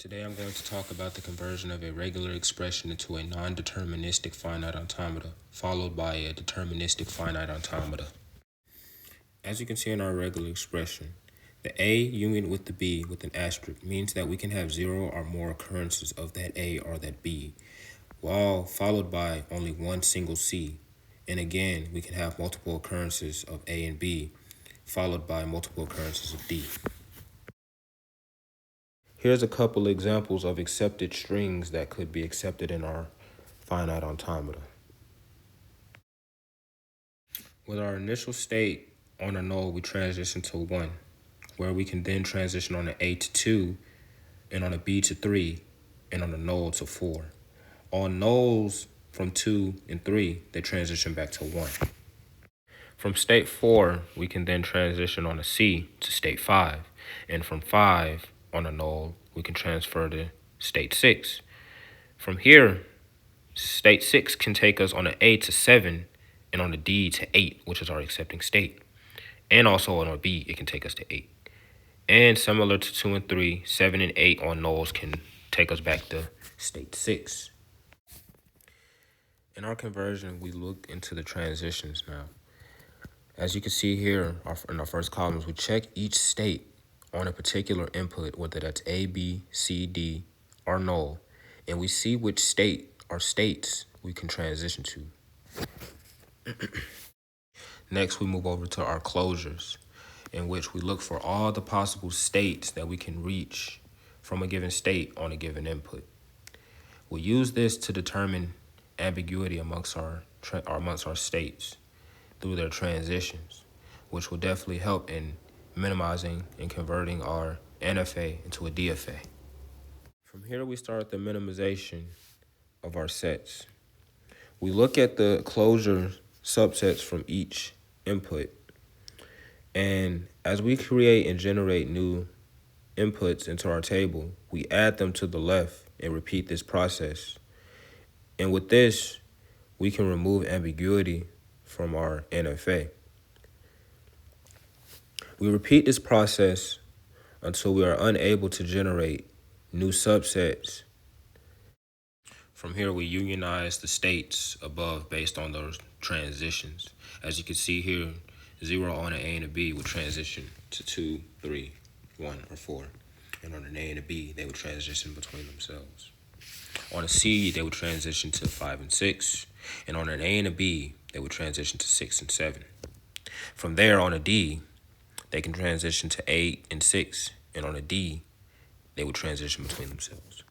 Today I'm going to talk about the conversion of a regular expression into a non-deterministic finite automata, followed by a deterministic finite automata. As you can see in our regular expression, the A union with the B with an asterisk means that we can have 0 or more occurrences of that A or that B, while followed by only one single C. And again, we can have multiple occurrences of A and B, followed by multiple occurrences of D. Here's a couple examples of accepted strings that could be accepted in our finite automata. With our initial state on a null, we transition to 1, where we can then transition on an A to 2, and on a B to 3, and on a null to 4. On nulls from 2 and 3, they transition back to 1. From state 4, we can then transition on a C to state 5, and from 5 on a null, we can transfer to state 6. From here, state 6 can take us on an A to 7 and on a D to 8, which is our accepting state. And also on a B, it can take us to 8. And similar to 2 and 3, 7 and 8 on nulls can take us back to state 6. In our conversion, we look into the transitions now. As you can see here in our first columns, we check each state on a particular input, whether that's A, B, C, D, or null, and we see which state or states we can transition to. Next, we move over to our closures, in which we look for all the possible states that we can reach from a given state on a given input. We use this to determine ambiguity amongst our states through their transitions, which will definitely help in minimizing and converting our NFA into a DFA. From here, we start the minimization of our sets. We look at the closure subsets from each input, and as we create and generate new inputs into our table, we add them to the left and repeat this process. And with this, we can remove ambiguity from our NFA. We repeat this process until we are unable to generate new subsets. From here, we unionize the states above based on those transitions. As you can see here, 0 on an A and a B would transition to 2, 3, 1, or 4. And on an A and a B, they would transition between themselves. On a C, they would transition to 5 and 6. And on an A and a B, they would transition to 6 and 7. From there, on a D, they can transition to 8 and 6. And on a D, they would transition between themselves.